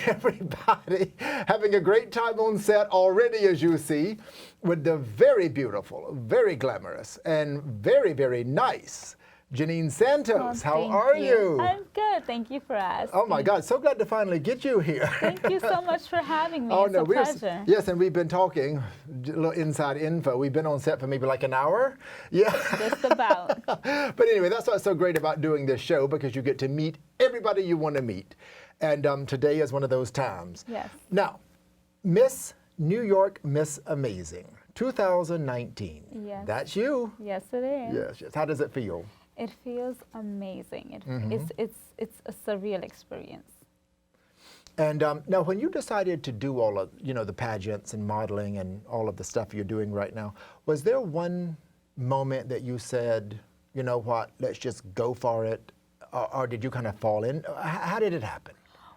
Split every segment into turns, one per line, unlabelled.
everybody having a great time on set already, as you see, with the very beautiful, very glamorous, and very, very nice Janine Santos. How are you?
I'm good. Thank you for asking.
Oh my God, so glad to finally get you here.
Thank you so much for having me.
Oh,
it's
no,
a pleasure.
Yes, and we've been talking, a little inside info. We've been on set for maybe like an hour. Yeah.
Just about.
But anyway, that's what's so great about doing this show, because you get to meet everybody you want to meet. And today is one of those times.
Yes.
Now, Miss New York Miss Amazing 2019.
Yes.
That's you.
Yes, it is.
Yes, yes. How does it feel?
It feels amazing.
Mm-hmm.
It's a surreal experience.
And now, when you decided to do all of, the pageants and modeling and all of the stuff you're doing right now, was there one moment that you said, you know what, let's just go for it, or did you kind of fall in? How did it happen?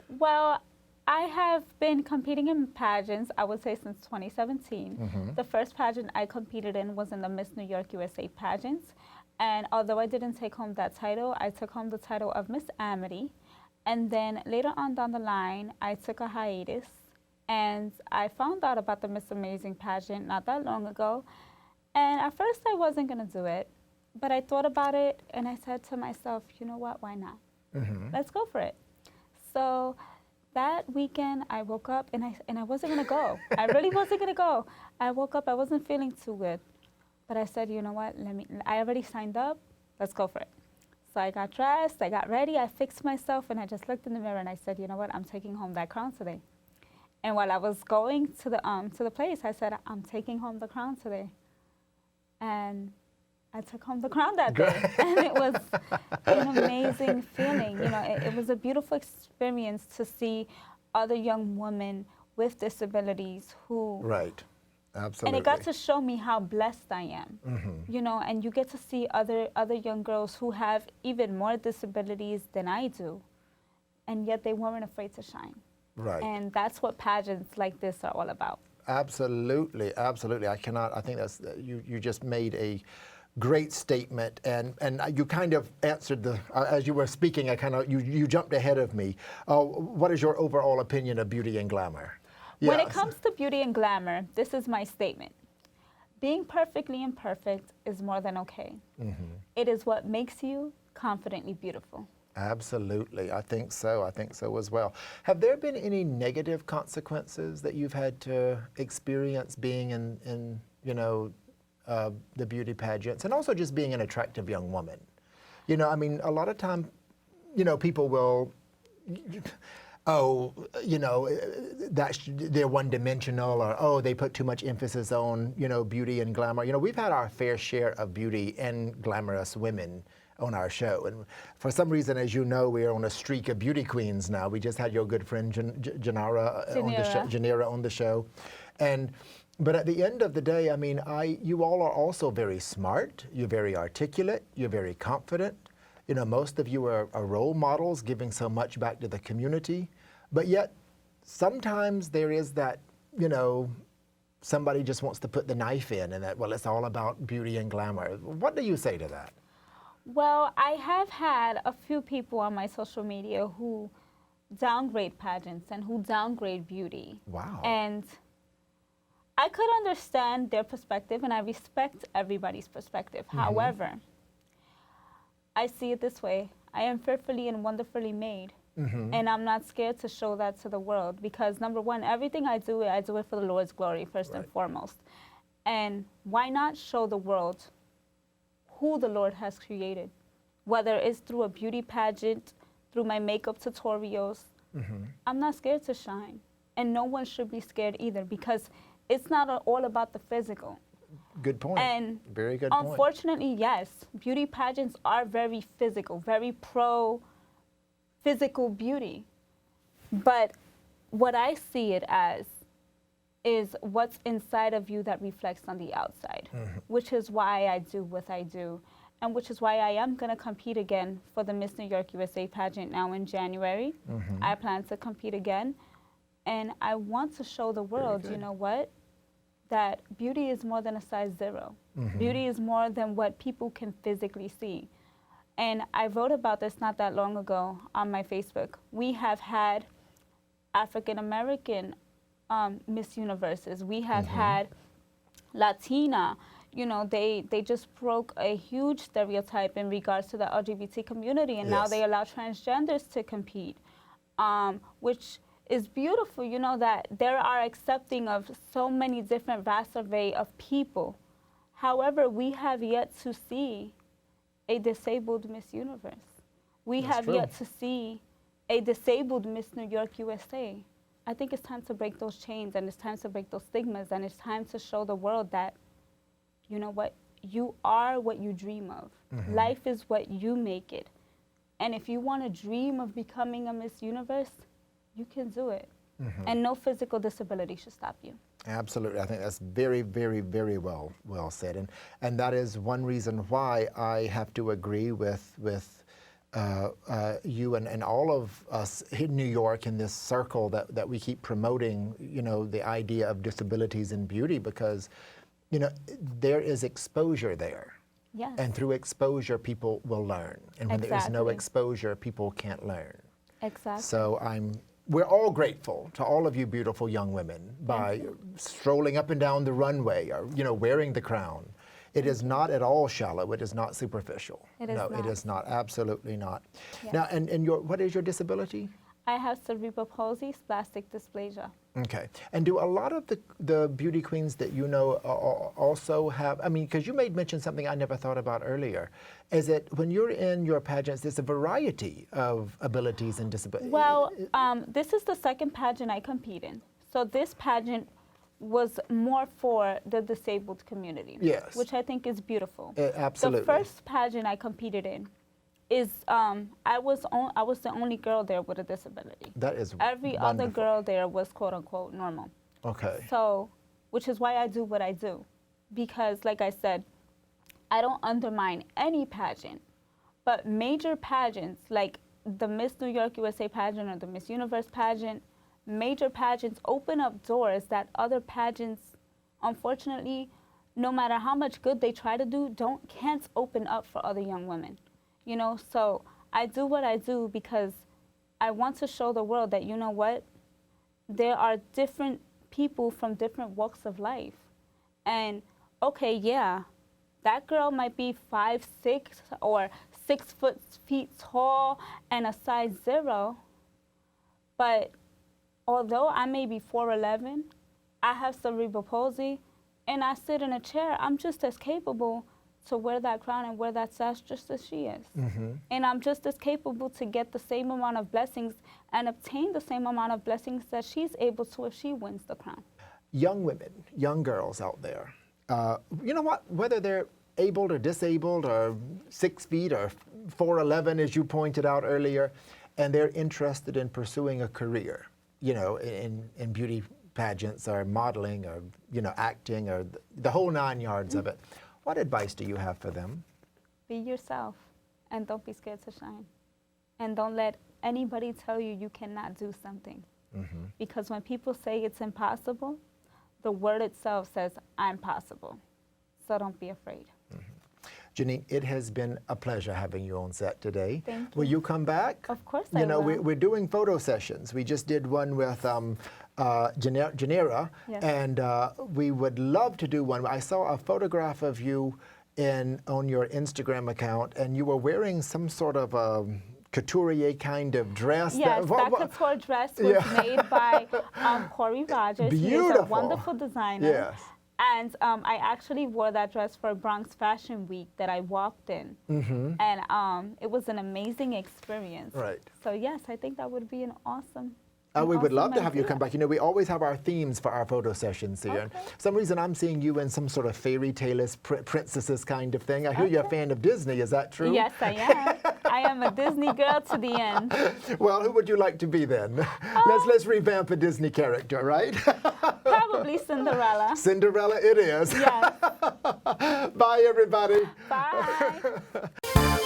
Well, I have been competing in pageants, I would say, since 2017.
Mm-hmm.
The first pageant I competed in was in the Miss New York USA pageants. And although I didn't take home that title, I took home the title of Miss Amity. And then later on down the line, I took a hiatus. And I found out about the Miss Amazing pageant not that long ago. And at first I wasn't going to do it. But I thought about it and I said to myself, you know what, why not?
Mm-hmm.
Let's go for it. So that weekend I woke up and I wasn't going to go. I really wasn't going to go. I woke up, I wasn't feeling too good. But I said, you know what, I already signed up, let's go for it. So I got dressed, I got ready, I fixed myself, and I just looked in the mirror and I said, you know what, I'm taking home that crown today. And while I was going to the place, I said, I'm taking home the crown today. And I took home the crown that day. And it was an amazing feeling. It was a beautiful experience to see other young women with disabilities who...
Right. Absolutely.
And it got to show me how blessed I am,
Mm-hmm.
And you get to see other young girls who have even more disabilities than I do, and yet they weren't afraid to shine.
Right.
And that's what pageants like this are all about.
Absolutely, absolutely. I think that's, you just made a great statement, and you kind of answered as you were speaking, you jumped ahead of me. What is your overall opinion of beauty and glamour?
When it comes to beauty and glamour, this is my statement. Being perfectly imperfect is more than okay.
Mm-hmm.
It is what makes you confidently beautiful.
Absolutely. I think so. I think so as well. Have there been any negative consequences that you've had to experience being in the beauty pageants, and also just being an attractive young woman? A lot of time, people will... they're one-dimensional, or, they put too much emphasis on, beauty and glamour. We've had our fair share of beauty and glamorous women on our show. And for some reason, as you know, we are on a streak of beauty queens now. We just had your good friend Janira on the show. But at the end of the day, you all are also very smart. You're very articulate. You're very confident. Most of you are role models, giving so much back to the community. But yet, sometimes there is that, somebody just wants to put the knife in, and that, well, it's all about beauty and glamour. What do you say to that?
Well, I have had a few people on my social media who downgrade pageants and who downgrade beauty.
Wow.
And I could understand their perspective, and I respect everybody's perspective. Mm-hmm. However, I see it this way. I am fearfully and wonderfully made. Mm-hmm. And I'm not scared to show that to the world, because number one, everything I do it for the Lord's glory first and foremost. And why not show the world who the Lord has created, whether it's through a beauty pageant, through my makeup tutorials. Mm-hmm. I'm not scared to shine, and no one should be scared either, because it's not all about the physical.
Good point.
And
very good point.
Unfortunately, yes, beauty pageants are very physical, very pro-physical beauty. But what I see it as is what's inside of you that reflects on the outside, which is why I do what I do, and which is why I am going to compete again for the Miss New York USA pageant now in January. I plan to compete again, and I want to show the world, you know what, that beauty is more than a size 0. Beauty is more than what people can physically see. And I wrote about this not that long ago on my Facebook. We have had African American Miss Universes. We have had Latina. You know, they just broke a huge stereotype in regards to the LGBT community, and now
Yes.
they allow transgenders to compete, which is beautiful, you know, that they are accepting of so many different vast array of people. However, we have yet to see a disabled Miss Universe. We
That's
have
true.
yet to see a disabled Miss New York USA. I think it's time to break those chains, and it's time to break those stigmas, and it's time to show the world that, you know what, you are what you dream of. Life is what you make it. And if you want to dream of becoming a Miss Universe, you can do it. And no physical disability should stop you.
Absolutely. I think that's very, very, very well said. And that is one reason why I have to agree with you and all of us in New York in this circle that we keep promoting, you know, the idea of disabilities in beauty, because, you know, there is exposure there.
Yes.
And through exposure, people will learn. And when there is no
Exactly.
exposure, people can't learn.
Exactly.
So we're all grateful to all of you beautiful young women by strolling up and down the runway or, you know, wearing the crown. It is not at all shallow. It is not superficial.
It is
no,
not.
it is not. Absolutely not.
Yes.
Now, and what is your disability?
I have cerebral palsy, spastic dysplasia.
Okay. And do a lot of the beauty queens that you know also have, I mean, because you made mention something I never thought about earlier, is that when you're in your pageants, there's a variety of abilities and disabilities.
Well, this is the second pageant I compete in. So this pageant was more for the disabled community.
Yes.
Which I think is beautiful.
Absolutely.
The first pageant I competed in is I was the only girl there with a disability.
That is
Every
wonderful.
other girl there was quote unquote normal.
Okay.
So, which is why I do what I do, because like I said, I don't undermine any pageant, but major pageants like the Miss New York USA pageant or the Miss Universe pageant, major pageants open up doors that other pageants, unfortunately, no matter how much good they try to do, can't open up for other young women. You know, so I do what I do because I want to show the world that, you know what, there are different people from different walks of life. And okay, yeah, that girl might be 5'6" or 6 feet tall and a size 0, but although I may be 4'11", I have cerebral palsy, and I sit in a chair, I'm just as capable to wear that crown and wear that sash just as she is. And I'm just as capable to get the same amount of blessings and obtain the same amount of blessings that she's able to if she wins the crown.
Young women, young girls out there, you know what, whether they're able or disabled or 6 feet or 4'11", as you pointed out earlier, and they're interested in pursuing a career, you know, in beauty pageants or modeling or, you know, acting or the whole 9 yards of it. What advice do you have for them?
Be yourself, and don't be scared to shine. And don't let anybody tell you you cannot do something. Because when people say it's impossible, the word itself says, I'm possible. So don't be afraid.
Janine, it has been a pleasure having you on set today.
Thank
Will you come back?
Of course
You
I
know,
will.
we're doing photo sessions. We just did one with Janera,
Yes.
and we would love to do one. I saw a photograph of you on your Instagram account, and you were wearing some sort of couturier kind of dress.
Yes, that couture dress was made by Corey Rogers. He is a
Beautiful.
wonderful designer.
Yes.
And I actually wore that dress for Bronx Fashion Week that I walked in. And it was an amazing experience.
Right.
So yes, I think that would be an awesome
We would love to have you
idea.
come back. You know, we always have our themes for our photo sessions here. And
Okay.
for some reason, I'm seeing you in some sort of fairy tale-ish princesses kind of thing. I hear you're a fan of Disney. Is that true?
Yes, I am. I am a Disney girl to the end.
Well, who would you like to be then? Let's revamp a Disney character, right?
Probably Cinderella.
Cinderella it is.
Yes.
Bye, everybody.
Bye.